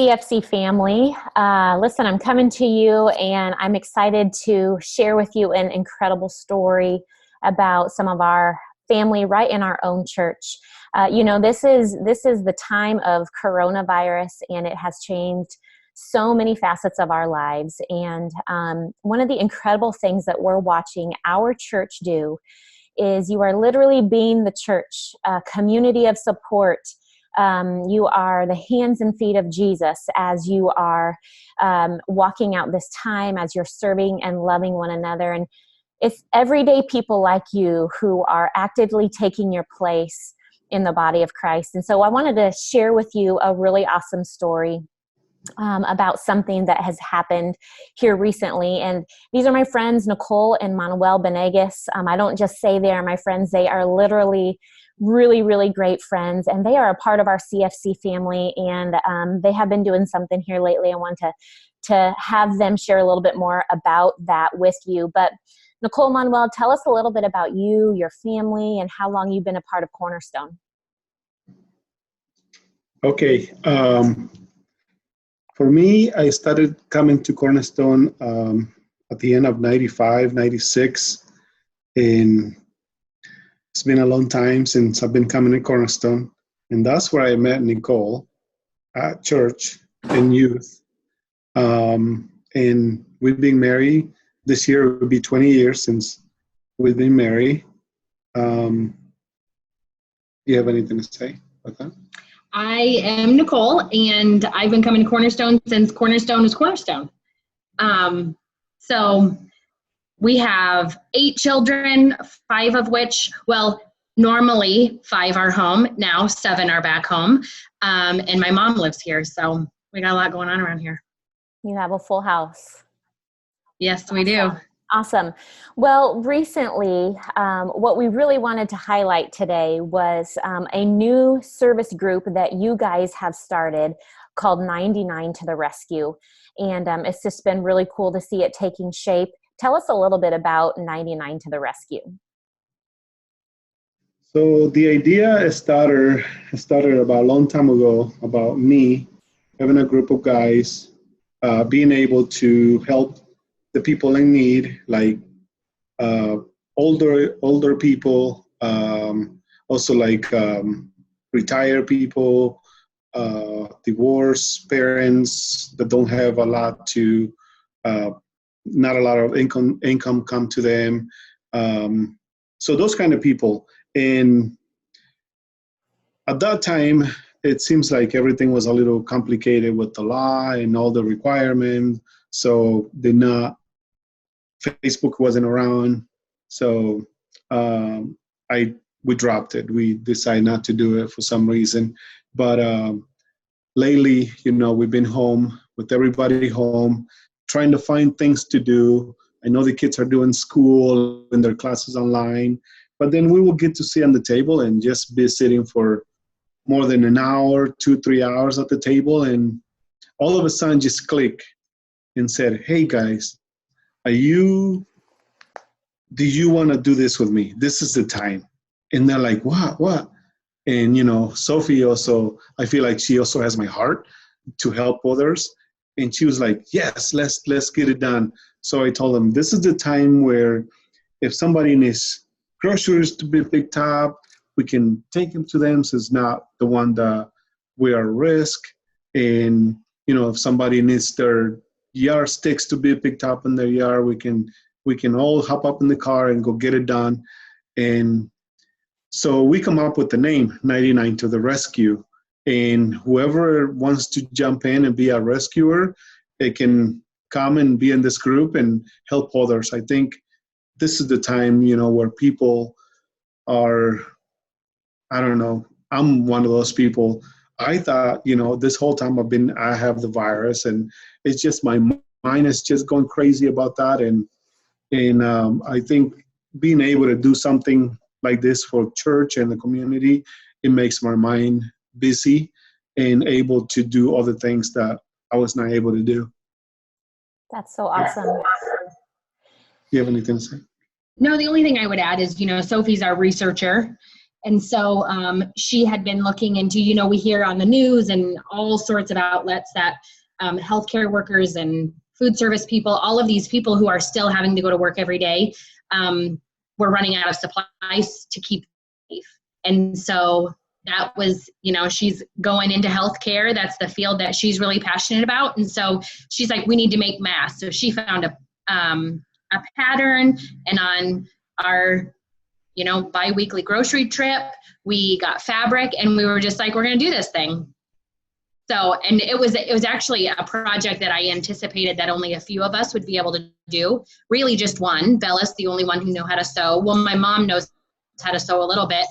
CFC family. Listen, I'm coming to you and I'm excited to share with you an incredible story about some of our family right in our own church. This is the time of coronavirus, and it has changed so many facets of our lives. And one of the incredible things that we're watching our church do is you are literally being the church, a community of support. You are the hands and feet of Jesus as you are walking out this time, as you're serving and loving one another. And it's everyday people like you who are actively taking your place in the body of Christ. And so I wanted to share with you a really awesome story about something that has happened here recently. And these are my friends, Nicole and Manuel Banegas. I don't just say they are my friends. They are literally really, really great friends. And they are a part of our CFC family. And they have been doing something here lately. I want to have them share a little bit more about that with you. But Nicole, Manuel, tell us a little bit about you, your family, and how long you've been a part of Cornerstone. Okay. For me, I started coming to Cornerstone at the end of 95, 96. And it's been a long time since I've been coming to Cornerstone. And that's where I met Nicole at church and youth. And we've been married. This year it will be 20 years since we've been married. Do you have anything to say about that? I am Nicole, and I've been coming to Cornerstone since Cornerstone was Cornerstone. So we have 8 children, 5 of which, well, normally 5 are home. Now 7 are back home. And my mom lives here, so we got a lot going on around here. You have a full house. Yes, we do. Awesome. Well, recently, what we really wanted to highlight today was a new service group that you guys have started called 99 to the Rescue. And it's just been really cool to see it taking shape. Tell us a little bit about 99 to the Rescue. So the idea started about a long time ago, about me having a group of guys being able to help the people in need, like older people, also like retired people, divorced parents that don't have a lot to, not a lot of income come to them. So those kind of people. And at that time, it seems like everything was a little complicated with the law and all the requirements. So Facebook wasn't around, so we dropped it. We decided not to do it for some reason. But lately, we've been home with everybody home, trying to find things to do. I know the kids are doing school and their classes online, but then we will get to sit on the table and just be sitting for more than an hour, 2-3 hours at the table, and all of a sudden just click and said, "Hey guys, do you want to do this with me? This is the time." And they're like, what? And, Sophie also, I feel like she also has my heart to help others. And she was like, yes, let's get it done. So I told them, this is the time where if somebody needs groceries to be picked up, we can take them to them. So it's not the one that we are at risk. And, if somebody needs their yard sticks to be picked up in their yard, we can all hop up in the car and go get it done. And so we come up with the name 99 to the Rescue. And whoever wants to jump in and be a rescuer, they can come and be in this group and help others. I think this is the time, where people are, I don't know, I'm one of those people. I thought, this whole time I have the virus, and it's just my mind is just going crazy about that. And I think being able to do something like this for church and the community, it makes my mind busy and able to do other things that I was not able to do. That's so awesome. Do you have anything to say? No, the only thing I would add is, Sophie's our researcher. And so she had been looking into, we hear on the news and all sorts of outlets that healthcare workers and food service people, all of these people who are still having to go to work every day, were running out of supplies to keep safe. And so that was, she's going into healthcare. That's the field that she's really passionate about. And so she's like, we need to make masks. So she found a pattern, and on our bi-weekly grocery trip, we got fabric, and we were just like, we're going to do this thing. So, and it was actually a project that I anticipated that only a few of us would be able to do. Really just one. Bella's the only one who knew how to sew. Well, my mom knows how to sew a little bit.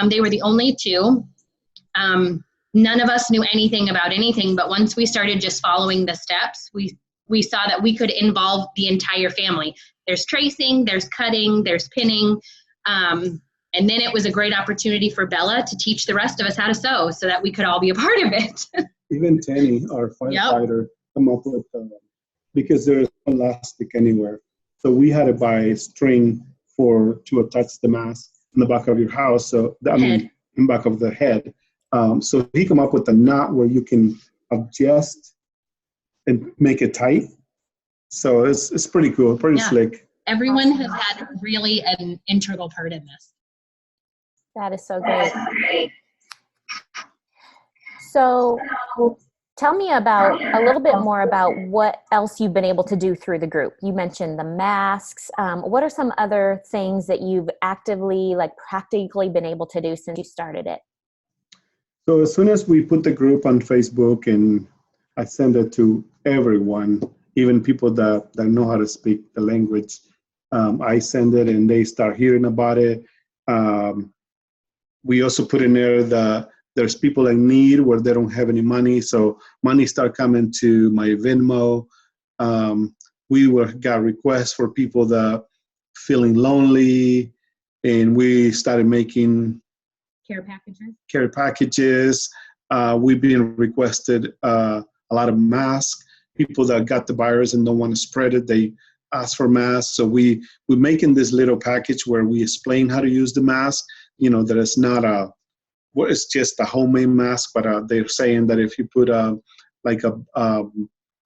They were the only two. None of us knew anything about anything, but once we started just following the steps, we saw that we could involve the entire family. There's tracing, there's cutting, there's pinning. And then it was a great opportunity for Bella to teach the rest of us how to sew so that we could all be a part of it. Even Tanny, our firefighter, come up with, because there's no elastic anywhere. So we had to buy string to attach the mask in the back of your house. So, in back of the head. So he come up with a knot where you can adjust and make it tight. So it's pretty cool, pretty slick. Everyone has had really an integral part in this. That is so great. So tell me a little bit more about what else you've been able to do through the group. You mentioned the masks. What are some other things that you've actively, practically been able to do since you started it? So as soon as we put the group on Facebook, and I send it to everyone, even people that know how to speak the language, I send it and they start hearing about it. We also put in there there's people in need where they don't have any money, so money start coming to my Venmo. We got requests for people that feeling lonely, and we started making care packages. We've been requested a lot of masks. People that got the virus and don't want to spread it, they ask for masks. So we're making this little package where we explain how to use the mask. That it's not it's just a homemade mask, but they're saying that if you put a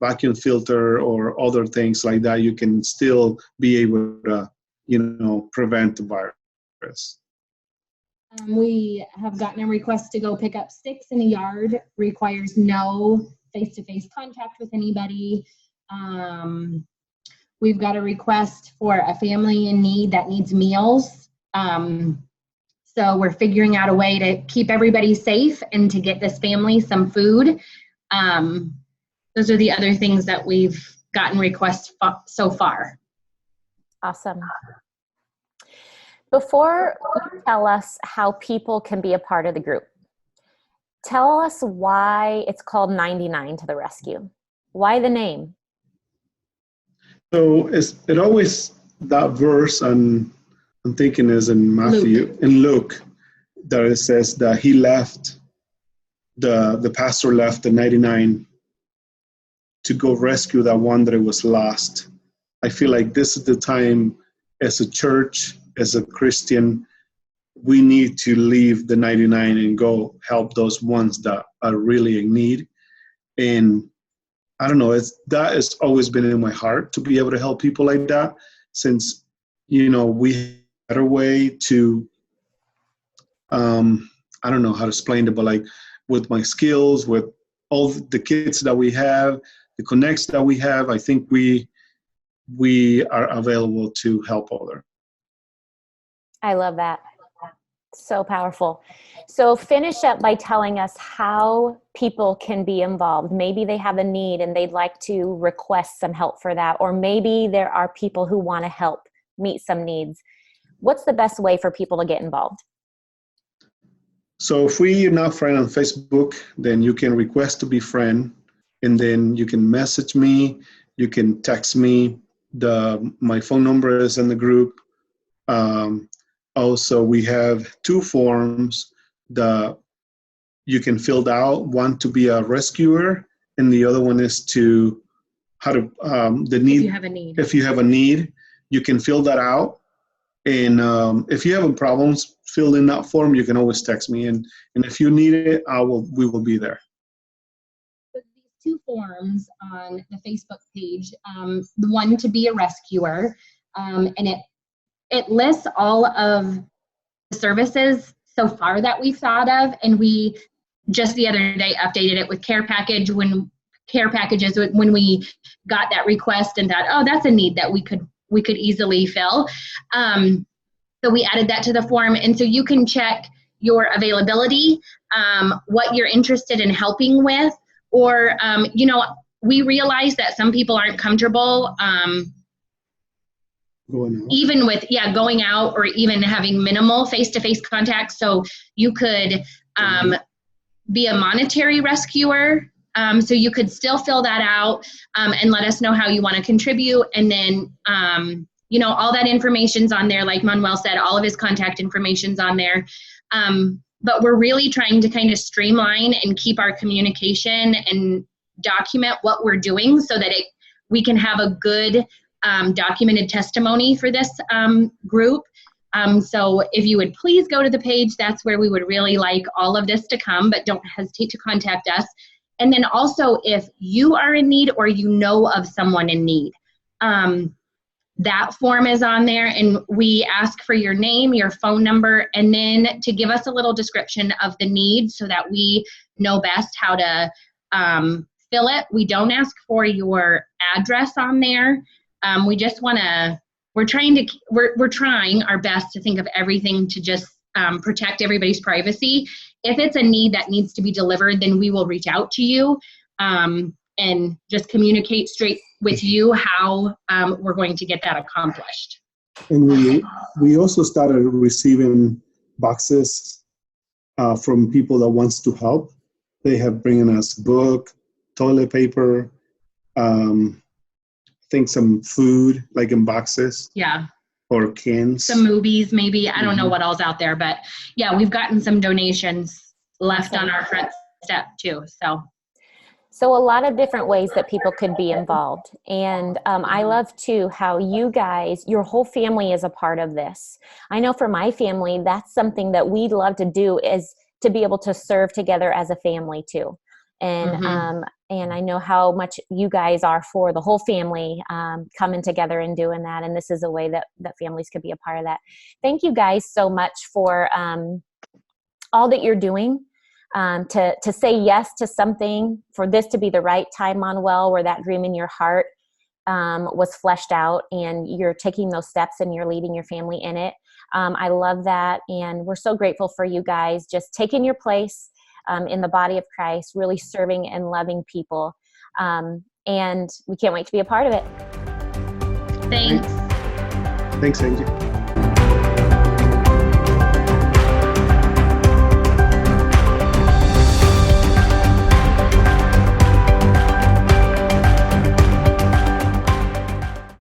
vacuum filter or other things like that, you can still be able to, prevent the virus. We have gotten a request to go pick up sticks in the yard. Requires no face-to-face contact with anybody. We've got a request for a family in need that needs meals. So we're figuring out a way to keep everybody safe and to get this family some food. Those are the other things that we've gotten requests so far. Awesome. Before you tell us how people can be a part of the group, tell us why it's called 99 to the Rescue. Why the name? So it always, that verse I'm thinking is in Matthew, in Luke, that it says that he left, the pastor left the 99 to go rescue that one that was lost. I feel like this is the time as a church, as a Christian, we need to leave the 99 and go help those ones that are really in need. And I don't know, that has always been in my heart to be able to help people like that, since, we have a better way to, I don't know how to explain it, but with my skills, with all the kids that we have, the connects that we have, I think we are available to help others. I love that. So powerful. So finish up by telling us how people can be involved. Maybe they have a need and they'd like to request some help for that, or maybe there are people who want to help meet some needs. What's the best way for people to get involved? So if we are not friend on Facebook, then you can request to be friend, and then you can message me, you can text me. My phone number is in the group. Also, we have 2 forms that you can fill out. One to be a rescuer, and the other one is to the need. If you have a need, you can fill that out, And if you have problems filling that form, you can always text me. And if you need it, we will be there. These two forms on the Facebook page, the one to be a rescuer, and it lists all of the services so far that we've thought of, and we just the other day updated it with care packages when we got that request and thought, oh, that's a need that we could easily fill. So we added that to the form, and so you can check your availability, what you're interested in helping with, or we realize that some people aren't comfortable even with going out or even having minimal face-to-face contact. So you could be a monetary rescuer. So you could still fill that out and let us know how you want to contribute. And then, all that information's on there. Like Manuel said, all of his contact information's on there. But we're really trying to kind of streamline and keep our communication and document what we're doing so that we can have a good documented testimony for this group. So if you would please go to the page, that's where we would really like all of this to come, but don't hesitate to contact us. And then also if you are in need or you know of someone in need, that form is on there, and we ask for your name, your phone number, and then to give us a little description of the need so that we know best how to fill it. We don't ask for your address on there. We just want to, we're trying our best to think of everything to just protect everybody's privacy. If it's a need that needs to be delivered, then we will reach out to you and just communicate straight with you how we're going to get that accomplished. And we also started receiving boxes from people that wants to help. They have bringing us book, toilet paper, I think some food, like in boxes. Yeah. Or cans. Some movies, maybe. I don't know what all's out there, but yeah, we've gotten some donations left on our front step too. So a lot of different ways that people could be involved. And I love too how you guys, your whole family is a part of this. I know for my family, that's something that we'd love to do, is to be able to serve together as a family too. And and I know how much you guys are for the whole family coming together and doing that. And this is a way that families could be a part of that. Thank you guys so much for all that you're doing. To say yes to something, for this to be the right time, Manuel, where that dream in your heart was fleshed out, and you're taking those steps and you're leading your family in it. I love that, and we're so grateful for you guys just taking your place in the body of Christ, really serving and loving people, and we can't wait to be a part of it. Thanks. Thanks, Angie.